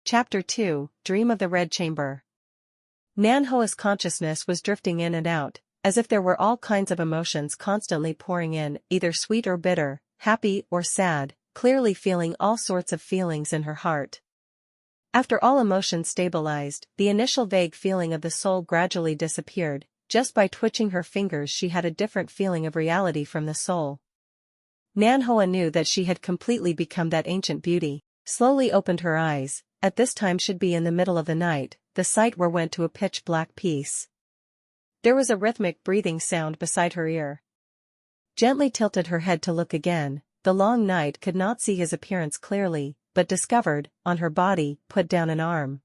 Chapter 2, Dream of the Red Chamber. Nan Hoa's consciousness was drifting in and out, as if there were all kinds of emotions constantly pouring in, either sweet or bitter, happy or sad, clearly feeling all sorts of feelings in her heart. After all emotions stabilized, the initial vague feeling of the soul gradually disappeared. Just by twitching her fingers she had a different feeling of reality from the soul. Nan Hoa knew that she had completely become that ancient beauty, slowly opened her eyes. At this time should be in the middle of the night, the sight went to a pitch-black peace. There was a rhythmic breathing sound beside her ear. Gently tilted her head to look again. The long night could not see his appearance clearly, but discovered, on her body, put down an arm.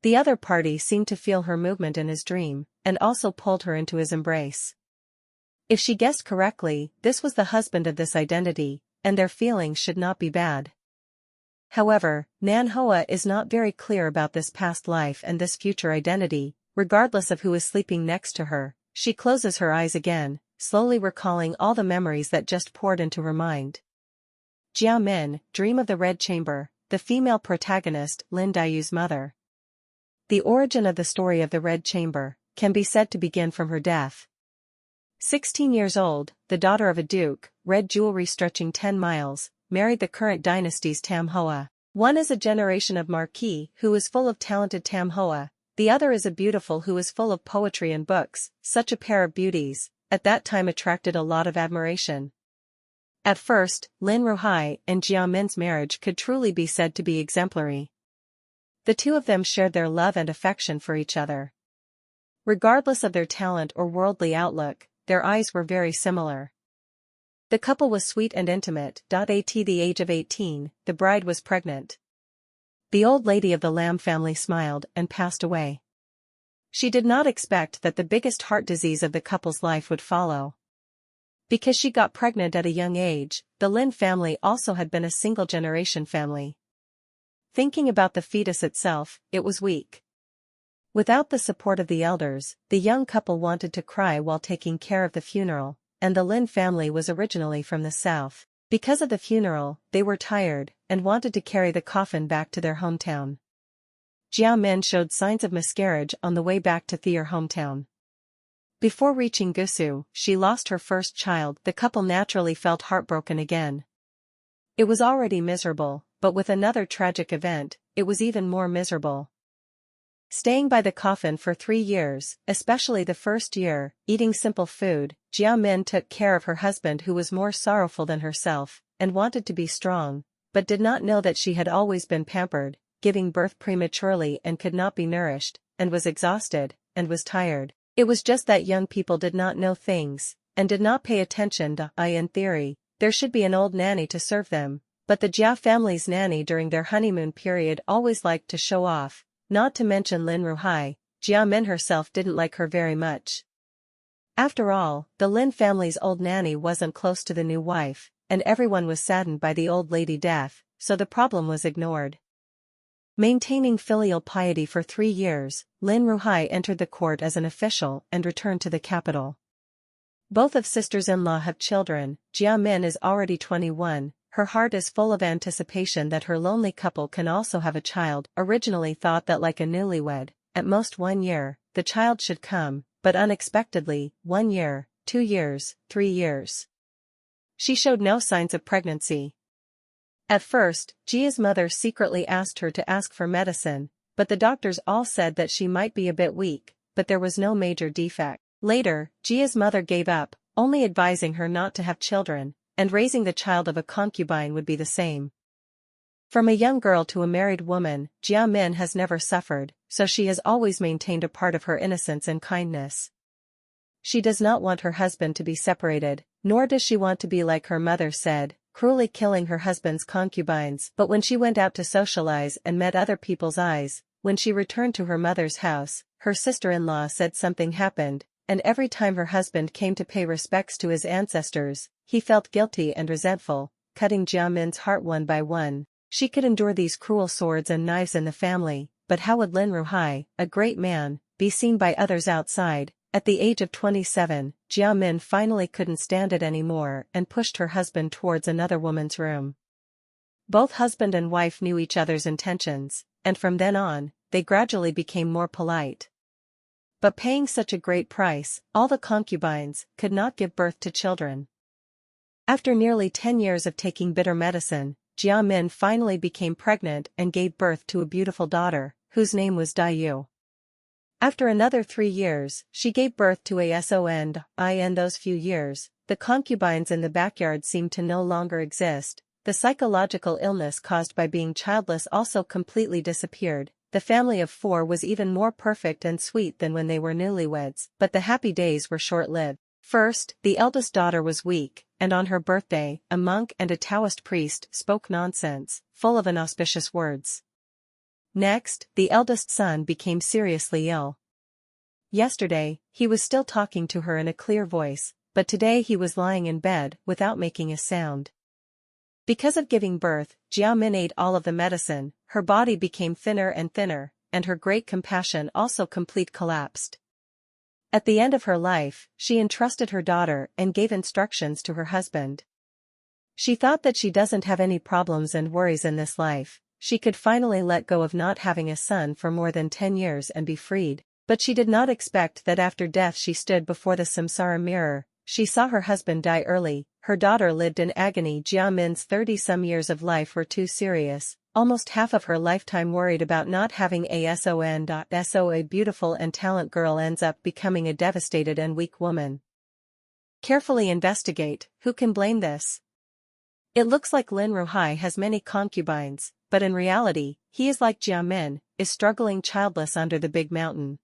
The other party seemed to feel her movement in his dream, and also pulled her into his embrace. If she guessed correctly, this was the husband of this identity, and their feelings should not be bad. However, Nan Hoa is not very clear about this past life and this future identity. Regardless of who is sleeping next to her, she closes her eyes again, slowly recalling all the memories that just poured into her mind. Jia Min, Dream of the Red Chamber, the female protagonist, Lin Dayu's mother. The origin of the story of the Red Chamber can be said to begin from her death. 16 years old, the daughter of a duke, red jewelry stretching 10 miles, married the current dynasty's Tam Hoa. One is a generation of marquis who is full of talented Tam Hoa, the other is a beautiful who is full of poetry and books. Such a pair of beauties, at that time attracted a lot of admiration. At first, Lin Ruhai and Jia Min's marriage could truly be said to be exemplary. The two of them shared their love and affection for each other. Regardless of their talent or worldly outlook, their eyes were very similar. The couple was sweet and intimate. At the age of 18, the bride was pregnant. The old lady of the Lam family smiled and passed away. She did not expect that the biggest heart disease of the couple's life would follow. Because she got pregnant at a young age, the Lin family also had been a single-generation family. Thinking about the fetus itself, it was weak. Without the support of the elders, the young couple wanted to cry while taking care of the funeral, and the Lin family was originally from the south. Because of the funeral, they were tired, and wanted to carry the coffin back to their hometown. Jia Min showed signs of miscarriage on the way back to their hometown. Before reaching Gusu, she lost her first child. The couple naturally felt heartbroken again. It was already miserable, but with another tragic event, it was even more miserable. Staying by the coffin for 3 years, especially the first year, eating simple food, Jia Min took care of her husband who was more sorrowful than herself, and wanted to be strong, but did not know that she had always been pampered, giving birth prematurely and could not be nourished, and was exhausted, and was tired. It was just that young people did not know things, and did not pay attention to. In theory, there should be an old nanny to serve them, but the Jia family's nanny during their honeymoon period always liked to show off. Not to mention Lin Ruhai, Jia Min herself didn't like her very much. After all, the Lin family's old nanny wasn't close to the new wife, and everyone was saddened by the old lady death, so the problem was ignored. Maintaining filial piety for 3 years, Lin Ruhai entered the court as an official and returned to the capital. Both of sisters-in-law have children. Jia Min is already 21. Her heart is full of anticipation that her lonely couple can also have a child. Originally thought that like a newlywed, at most 1 year, the child should come, but unexpectedly, 1 year, 2 years, 3 years. She showed no signs of pregnancy. At first, Jia's mother secretly asked her to ask for medicine, but the doctors all said that she might be a bit weak, but there was no major defect. Later, Jia's mother gave up, only advising her not to have children, and raising the child of a concubine would be the same. From a young girl to a married woman, Jia Min has never suffered, so she has always maintained a part of her innocence and kindness. She does not want her husband to be separated, nor does she want to be like her mother said, cruelly killing her husband's concubines. But when she went out to socialize and met other people's eyes, when she returned to her mother's house, her sister-in-law said something happened, and every time her husband came to pay respects to his ancestors, he felt guilty and resentful, cutting Jia Min's heart one by one. She could endure these cruel swords and knives in the family, but how would Lin Ruhai, a great man, be seen by others outside? At the age of 27, Jia Min finally couldn't stand it anymore and pushed her husband towards another woman's room. Both husband and wife knew each other's intentions, and from then on, they gradually became more polite. But paying such a great price, all the concubines could not give birth to children. After nearly 10 years of taking bitter medicine, Jia Min finally became pregnant and gave birth to a beautiful daughter, whose name was Dayu. After another 3 years, she gave birth to a son. In those few years, the concubines in the backyard seemed to no longer exist. The psychological illness caused by being childless also completely disappeared. The family of 4 was even more perfect and sweet than when they were newlyweds, but the happy days were short-lived. First, the eldest daughter was weak, and on her birthday, a monk and a Taoist priest spoke nonsense, full of inauspicious words. Next, the eldest son became seriously ill. Yesterday, he was still talking to her in a clear voice, but today he was lying in bed without making a sound. Because of giving birth, Jia Min ate all of the medicine, her body became thinner and thinner, and her great compassion also complete collapsed. At the end of her life, she entrusted her daughter and gave instructions to her husband. She thought that she doesn't have any problems and worries in this life, she could finally let go of not having a son for more than 10 years and be freed, but she did not expect that after death she stood before the samsara mirror. She saw her husband die early, her daughter lived in agony. Jia Min's 30-some years of life were too serious, almost half of her lifetime worried about not having a son. So a beautiful and talented girl ends up becoming a devastated and weak woman. Carefully investigate, who can blame this? It looks like Lin Ruhai has many concubines, but in reality, he is like Jia Min, is struggling childless under the big mountain.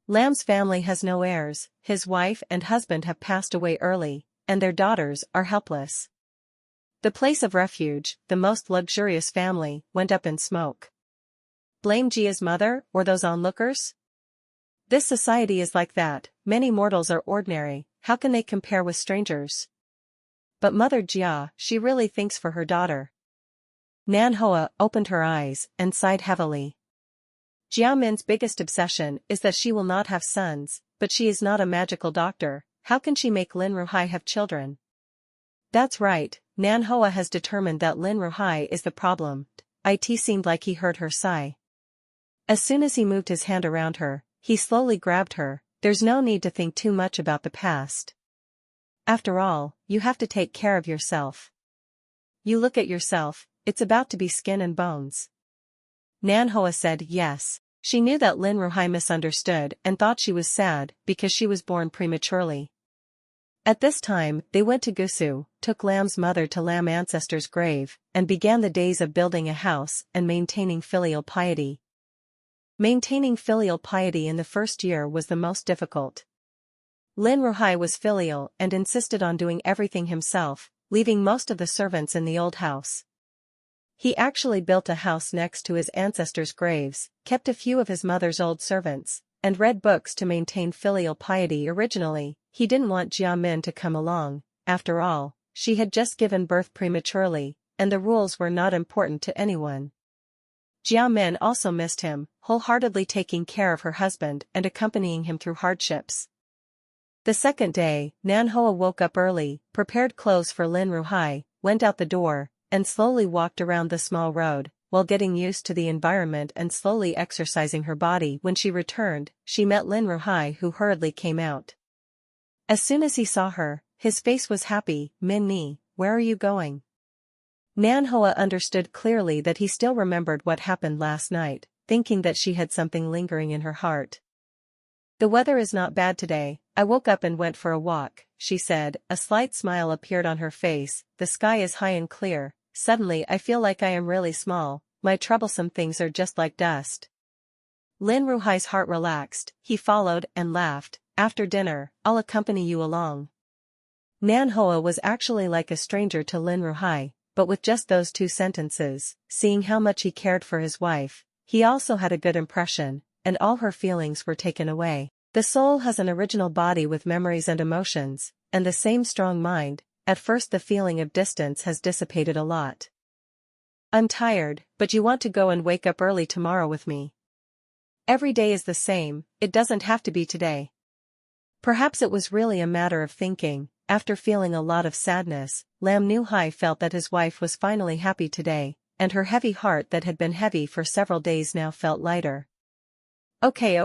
Lam's family has no heirs, his wife and husband have passed away early, and their daughters are helpless. The place of refuge, the most luxurious family, went up in smoke. Blame Jia's mother or those onlookers? This society is like that, many mortals are ordinary, how can they compare with strangers? But Mother Jia, she really thinks for her daughter. Nan Hoa opened her eyes and sighed heavily. Jia Min's biggest obsession is that she will not have sons, but she is not a magical doctor, how can she make Lin Ruhai have children? That's right, Nan Hoa has determined that Lin Ruhai is the problem. It seemed like he heard her sigh. As soon as he moved his hand around her, he slowly grabbed her. There's no need to think too much about the past. After all, you have to take care of yourself. You look at yourself, it's about to be skin and bones. Nan Hoa said yes. She knew that Lin Ruhai misunderstood and thought she was sad because she was born prematurely. At this time, they went to Gusu, took Lam's mother to Lam ancestor's grave, and began the days of building a house and maintaining filial piety. Maintaining filial piety in the first year was the most difficult. Lin Ruhai was filial and insisted on doing everything himself, leaving most of the servants in the old house. He actually built a house next to his ancestors' graves, kept a few of his mother's old servants, and read books to maintain filial piety. Originally, he didn't want Jia Min to come along. After all, she had just given birth prematurely, and the rules were not important to anyone. Jia Min also missed him, wholeheartedly taking care of her husband and accompanying him through hardships. The second day, Nan Hoa woke up early, prepared clothes for Lin Ruhai, went out the door, and slowly walked around the small road, while getting used to the environment and slowly exercising her body. When she returned, she met Lin Ruhai, who hurriedly came out. As soon as he saw her, his face was happy. Min Ni, where are you going? Nan Hoa understood clearly that he still remembered what happened last night, thinking that she had something lingering in her heart. The weather is not bad today, I woke up and went for a walk, she said. A slight smile appeared on her face. The sky is high and clear. Suddenly I feel like I am really small, my troublesome things are just like dust. Lin Ruhai's heart relaxed, he followed and laughed. After dinner, I'll accompany you along. Nan Hoa was actually like a stranger to Lin Ruhai, but with just those 2 sentences, seeing how much he cared for his wife, he also had a good impression, and all her feelings were taken away. The soul has an original body with memories and emotions, and the same strong mind. At first the feeling of distance has dissipated a lot. I'm tired, but you want to go and wake up early tomorrow with me. Every day is the same, it doesn't have to be today. Perhaps it was really a matter of thinking. After feeling a lot of sadness, Lam Nuhai felt that his wife was finally happy today, and her heavy heart that had been heavy for several days now felt lighter. Okay,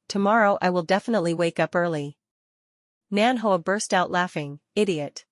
tomorrow I will definitely wake up early. Nan Hoa burst out laughing, idiot.